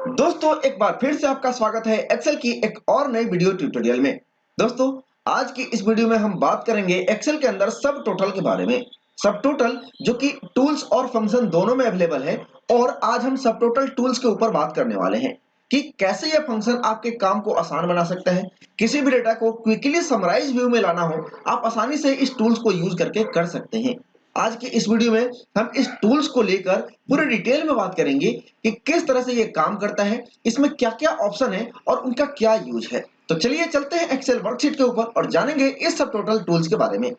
दोस्तों एक बार फिर से आपका स्वागत है एक्सेल की एक और नई वीडियो ट्यूटोरियल में। दोस्तों आज की इस वीडियो में हम बात करेंगे एक्सेल के अंदर सब टोटल के बारे में। सब टोटल जो कि टूल्स और फंक्शन दोनों में अवेलेबल है और आज हम सब टोटल टूल्स के ऊपर बात करने वाले हैं कि कैसे यह फंक्शन आपके काम को आसान बना सकता है। किसी भी डेटा को क्विकली समराइज व्यू में लाना हो आप आसानी से इस टूल्स को यूज करके कर सकते हैं। आज की इस वीडियो में हम इस टूल्स को लेकर पूरे डिटेल में बात करेंगे कि किस तरह से ये काम करता है, इसमें क्या-क्या ऑप्शन है और उनका क्या यूज है। तो चलिए चलते हैं एक्सेल वर्कशीट के ऊपर और जानेंगे इस सब टोटल टूल्स के बारे में।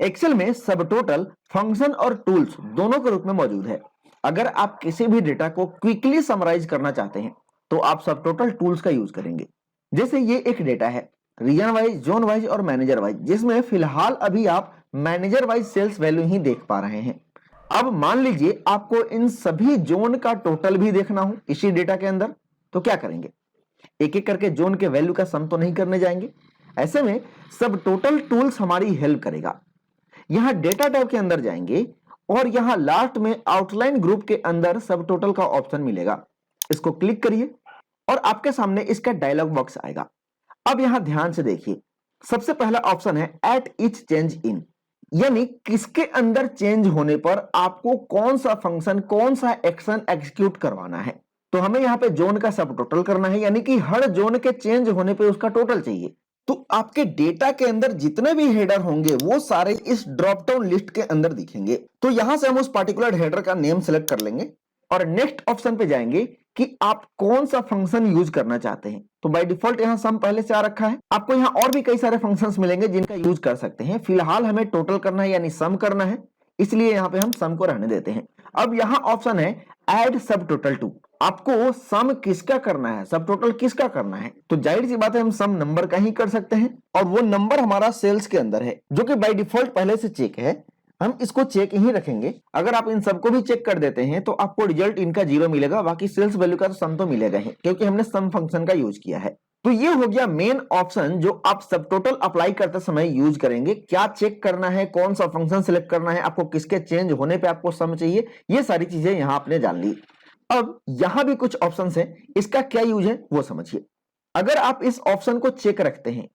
एक्सेल में सब टोटल फंक्शन और टूल्स दोनों के रूप में मौजूद है। अगर आप किसी भी डेटा को क्विकली समराइज करना चाहते हैं तो आप सब टोटल टूल्स का यूज करेंगे। जैसे ये एक डेटा है रीजन वाइज, जोन वाइज और मैनेजर वाइज, जिसमें फिलहाल अभी आप मैनेजर वाइज सेल्स वैल्यू ही देख पा रहे हैं। अब मान लीजिए आपको इन सभी जोन का टोटल भी देखना हो इसी डेटा के अंदर, तो क्या करेंगे? एक एक करके जोन के वैल्यू का सम तो नहीं करने जाएंगे। ऐसे में सब टोटल टूल्स हमारी हेल्प करेगा। यहां डेटा टाइप के अंदर जाएंगे और यहां लास्ट में आउटलाइन ग्रुप के अंदर सब टोटल का ऑप्शन मिलेगा। इसको क्लिक करिए और आपके सामने इसका डायलॉग बॉक्स आएगा। अब यहां ध्यान से देखिए, सबसे पहला ऑप्शन है एट ईच चेंज इन, यानी किसके अंदर चेंज होने पर आपको कौन सा फंक्शन, कौन सा एक्शन एग्जीक्यूट करवाना है। तो हमें यहां पे जोन का सब टोटल करना है, यानी कि हर जोन के चेंज होने पे उसका टोटल चाहिए। तो आपके डेटा के अंदर जितने भी हेडर होंगे वो सारे इस ड्रॉप डाउन लिस्ट के अंदर दिखेंगे। तो यहां से हम उस पर्टिकुलर हेडर का नेम सेलेक्ट कर लेंगे और नेक्स्ट ऑप्शन पे जाएंगे कि आप कौन सा फंक्शन यूज करना चाहते हैं। तो बाय डिफॉल्ट यहां सम पहले से आ रखा है। आपको यहां और भी कई सारे फंक्शंस मिलेंगे जिनका यूज कर सकते हैं। फिलहाल हमें टोटल करना है यानी सम करना है, इसलिए यहां पे हम सम को रहने देते हैं। अब यहां ऑप्शन है ऐड सब टोटल टू। आपको सम किसका करना है, सब टोटल किसका करना है? तो जाहिर सी बात है हम सम नंबर का ही कर सकते हैं और वो नंबर हमारा सेल्स के अंदर है जो कि बाय डिफॉल्ट पहले से चेक है। हम इसको चेक ही रखेंगे। अगर आप इन सबको भी चेक कर देते हैं तो आपको रिजल्ट इनका 0 मिलेगा, बाकी सेल्स वैल्यू का तो सम तो मिलेगा ही क्योंकि हमने सम फंक्शन का यूज किया है। तो ये हो गया मेन ऑप्शन जो आप सब टोटल अप्लाई करते समय यूज करेंगे। क्या चेक करना है, कौन सा फंक्शन सिलेक्ट करना है, आपको किसके चेंज होने पे आपको सम चाहिए, ये सारी चीजें यहां आपने जान ली। अब यहां भी कुछ ऑप्शंस हैं, इसका क्या यूज है वो समझिए। अगर आप इस ऑप्शन को चेक रखते हैं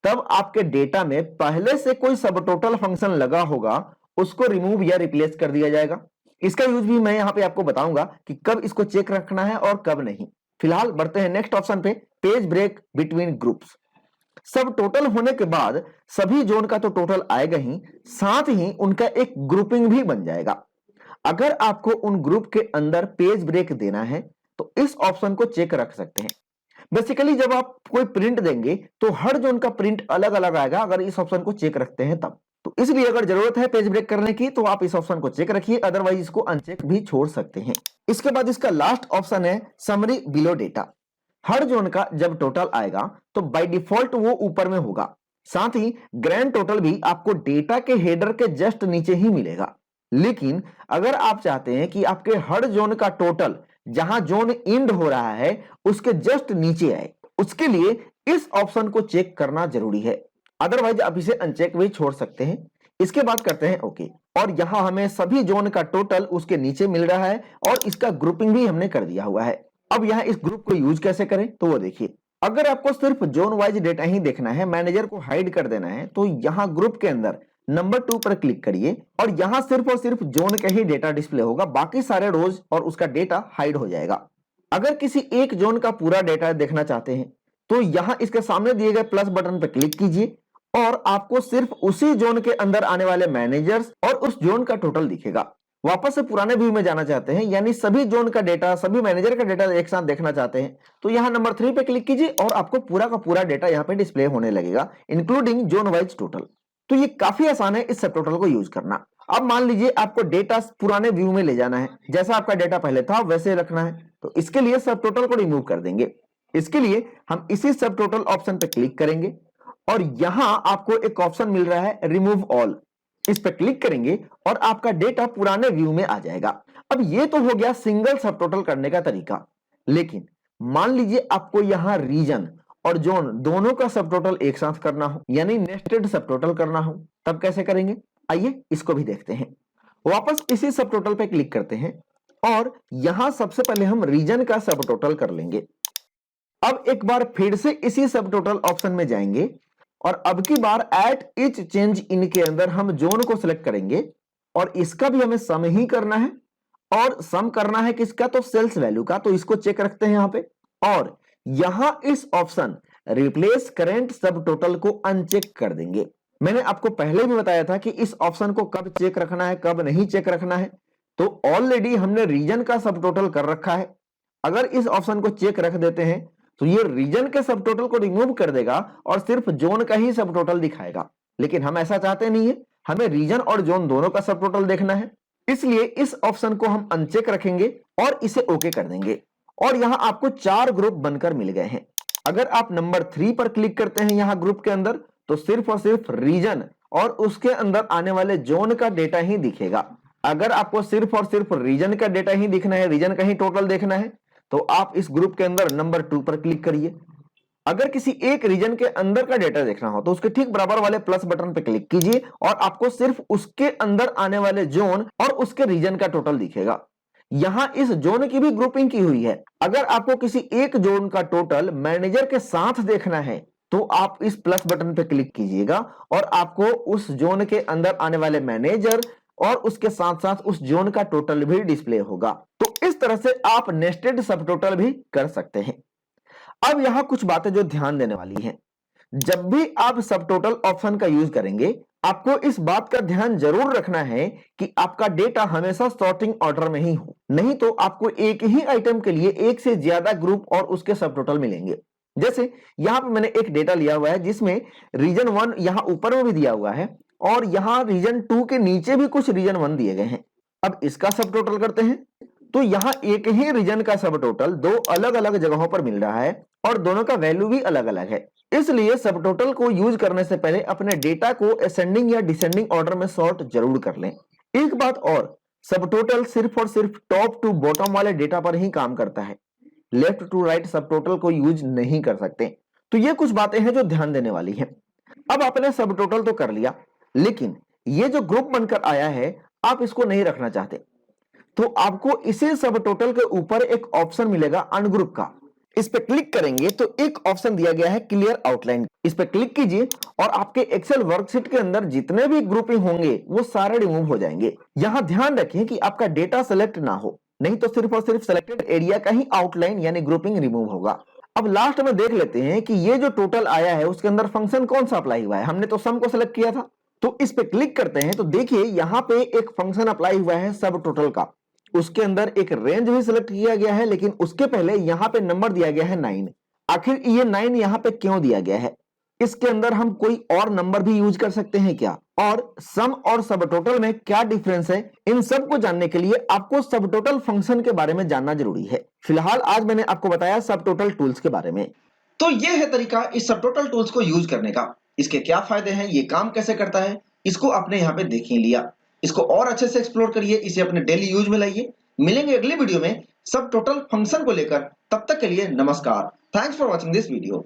तब आपके डेटा में पहले से कोई सब टोटल फंक्शन लगा होगा, उसको रिमूव या रिप्लेस कर दिया जाएगा। इसका यूज भी मैं यहां पे आपको बताऊंगा कि कब इसको चेक रखना है और कब नहीं। फिलहाल बढ़ते हैं नेक्स्ट ऑप्शन पे, पेज ब्रेक बिटवीन ग्रुप्स। सब टोटल होने के बाद सभी जोन का तो टोटल आएगा ही, साथ ही उनका एक ग्रुपिंग भी बन जाएगा। अगर आपको उन ग्रुप के अंदर पेज ब्रेक देना है तो इस ऑप्शन को चेक रख सकते हैं। बेसिकली जब आप कोई प्रिंट देंगे तो हर जोन का प्रिंट अलग अलग आएगा अगर इस ऑप्शन को चेक रखते हैं तब। तो इसलिए अगर जरूरत है पेज ब्रेक करने की तो आप इस ऑप्शन को चेक रखिए, अदरवाइज इसको अनचेक भी छोड़ सकते हैं। इसके बाद इसका लास्ट ऑप्शन है समरी बिलो डेटा। हर जोन का जब टोटल आएगा तो बाय डिफॉल्ट वो ऊपर में होगा, साथ ही ग्रैंड टोटल भी आपको डेटा के हेडर के जस्ट नीचे ही मिलेगा। लेकिन अगर आप चाहते हैं कि आपके हर जोन का टोटल जहां जोन एंड हो रहा है उसके जस्ट नीचे आए, उसके लिए इस ऑप्शन को चेक करना जरूरी है, अदरवाइज आप इसे अनचेक भी छोड़ सकते हैं। इसके बाद करते हैं ओके, और यहां हमें सभी जोन का टोटल उसके नीचे मिल रहा है और इसका ग्रुपिंग भी हमने कर दिया हुआ है। अब यहां इस ग्रुप को यूज कैसे करें तो वो देखिए। अगर आपको सिर्फ जोन वाइज डेटा ही देखना है, मैनेजर को हाइड कर देना है, तो यहां ग्रुप के अंदर नंबर 2 पर क्लिक करिए और यहां सिर्फ और सिर्फ जोन का ही डेटा डिस्प्ले होगा, बाकी सारे रोज और उसका डेटा हाइड हो जाएगा। अगर किसी एक जोन का पूरा डेटा देखना चाहते हैं तो यहां इसके सामने दिए गए प्लस बटन पर क्लिक कीजिए और आपको सिर्फ उसी जोन के अंदर आने वाले मैनेजर्स और उस जोन का टोटल दिखेगा। वापस से पुराने व्यू में जाना चाहते हैं, यानी सभी जोन का डेटा, सभी मैनेजर का डेटा एक साथ देखना चाहते हैं, तो यहां नंबर 3 पे क्लिक कीजिए और आपको पूरा का पूरा डेटा यहां पे डिस्प्ले होने लगेगा, इंक्लूडिंग जोन वाइज टोटल। तो ये काफी आसान है इस सब टोटल को यूज करना। अब मान लीजिए आपको डेटा पुराने व्यू में ले जाना है, जैसा आपका डेटा पहले था वैसे रखना है, तो इसके लिए सब टोटल को रिमूव कर देंगे। इसके लिए हम इसी सब टोटल ऑप्शन पे क्लिक करेंगे और यहां आपको एक ऑप्शन मिल रहा है रिमूव ऑल, इस पर क्लिक करेंगे और आपका डेटा पुराने व्यू में आ जाएगा। अब ये तो हो गया सिंगल सब टोटल करने का तरीका, लेकिन मान लीजिए आपको यहां रीजन और जोन दोनों का सब टोटल एक साथ करना हो, यानी नेस्टेड सब टोटल करना हो, तब कैसे करेंगे? आइए इसको भी देखते हैं। वापस इसी सब टोटल पे क्लिक करते हैं और यहां सबसे पहले हम रीजन का सब टोटल कर लेंगे। अब एक बार फिर से इसी सब टोटल ऑप्शन में जाएंगे और अब की बार एट ईच चेंज इन के अंदर हम जोन को सिलेक्ट करेंगे और इसका भी हमें सम ही करना है। और सम करना है किसका? तो सेल्स वैल्यू का। तो इसको चेक रखते हैं यहां पे और यहां इस ऑप्शन रिप्लेस करेंट सब टोटल को अनचेक कर देंगे। मैंने आपको पहले भी बताया था कि इस ऑप्शन को कब चेक रखना है, कब नहीं चेक रखना है। तो ऑलरेडी हमने रीजन का सब टोटल कर रखा है। अगर इस ऑप्शन को चेक रख देते हैं तो ये रीजन के सब टोटल को रिमूव कर देगा और सिर्फ जोन का ही सब टोटल दिखाएगा। लेकिन हम ऐसा चाहते नहीं है, हमें रीजन और जोन दोनों का सब टोटल देखना है। इसलिए इस ऑप्शन को हम अनचेक रखेंगे और इसे ओके कर देंगे और यहां आपको 4 ग्रुप बनकर मिल गए हैं। अगर आप नंबर 3 पर क्लिक करते हैं यहां ग्रुप के अंदर तो सिर्फ और सिर्फ रीजन और उसके अंदर आने वाले जोन का डेटा ही दिखेगा। अगर आपको सिर्फ और सिर्फ रीजन का डेटा ही दिखना है, रीजन का ही टोटल देखना है, तो आप इस ग्रुप के अंदर नंबर 2 पर क्लिक करिए। अगर किसी एक रीजन के अंदर का डेटा देखना हो तो उसके ठीक बराबर वाले प्लस बटन पर क्लिक कीजिए और आपको सिर्फ उसके अंदर आने वाले जोन और उसके रीजन का टोटल दिखेगा। यहां इस जोन की भी ग्रुपिंग की हुई है। अगर आपको किसी एक जोन का टोटल मैनेजर के साथ देखना है तो आप इस प्लस बटन पर क्लिक कीजिएगा और आपको उस जोन के अंदर आने वाले मैनेजर और उसके साथ साथ उस जोन का टोटल भी डिस्प्ले होगा। तो इस तरह से आप नेस्टेड सब टोटल भी कर सकते हैं। अब यहां कुछ बातें जो ध्यान देने वाली हैं। जब भी आप सब टोटल ऑप्शन का यूज करेंगे आपको इस बात का ध्यान जरूर रखना है कि आपका डेटा हमेशा सॉर्टिंग ऑर्डर में ही हो, नहीं तो आपको एक ही आइटम के लिए एक से ज्यादा ग्रुप और उसके सब टोटल मिलेंगे। जैसे यहां पे मैंने एक डेटा लिया हुआ है जिसमें रीजन 1 यहां ऊपर में भी दिया हुआ है और यहां रीजन 2 के नीचे भी कुछ रीजन 1 दिए गए हैं। अब इसका सब टोटल करते हैं तो यहां एक ही रीजन का सब टोटल 2 अलग अलग जगहों पर मिल रहा है और दोनों का वैल्यू भी अलग अलग है। इसलिए सब टोटल को यूज करने से पहले अपने डेटा को असेंडिंग या डिसेंडिंग ऑर्डर में सॉर्ट जरूर कर लें। एक बात और, सब टोटल सिर्फ और सिर्फ टॉप टू बॉटम वाले डेटा पर ही काम करता है, लेफ्ट टू राइट सब टोटल को यूज नहीं कर सकते। तो ये कुछ बातें हैं जो ध्यान देने वाली हैं। अब आपने सब टोटल तो कर लिया, लेकिन ये जो ग्रुप बनकर आया है आप इसको नहीं रखना चाहते तो आपको इसी सब टोटल के ऊपर एक ऑप्शन मिलेगा अनग्रुप का। इस पे क्लिक करेंगे तो एक ऑप्शन दिया गया है क्लियर आउटलाइन। इस पे क्लिक कीजिए और आपके एक्सेल वर्कशीट के अंदर जितने भी ग्रुपिंग होंगे वो सारे रिमूव हो जाएंगे। यहां ध्यान रखें कि आपका डेटा सेलेक्ट ना हो, नहीं तो सिर्फ और सिर्फ सिलेक्टेड एरिया का ही आउटलाइन यानी ग्रुपिंग रिमूव होगा। अब लास्ट में देख लेते हैं कि ये जो टोटल आया है उसके अंदर फंक्शन कौन सा अप्लाई हुआ है। हमने तो सम को सिलेक्ट किया था, तो इस पे क्लिक करते हैं तो देखिए यहां पे एक फंक्शन अप्लाई हुआ है सब टोटल का। उसके अंदर एक रेंज भी सिलेक्ट किया गया है, लेकिन उसके पहले यहां पे नंबर दिया गया है 9। आखिर ये 9 यहां पे क्यों दिया गया है? इसके अंदर हम कोई और नंबर भी यूज कर सकते हैं क्या? और सम और सब टोटल में क्या डिफरेंस है? इन सब को जानने के लिए आपको सब टोटल फंक्शन के बारे में जानना जरूरी है। फिलहाल आज मैंने आपको बताया सब टोटल टूल्स के बारे में। तो ये है तरीका इस सब टोटल टूल्स को यूज करने का। इसके क्या फायदे हैं, ये काम कैसे करता है, इसको आपने यहाँ पे देख ही लिया। इसको और अच्छे से एक्सप्लोर करिए, इसे अपने डेली यूज में लाइए। मिलेंगे अगली वीडियो में सब टोटल फंक्शन को लेकर। तब तक के लिए नमस्कार। Thanks for watching this video.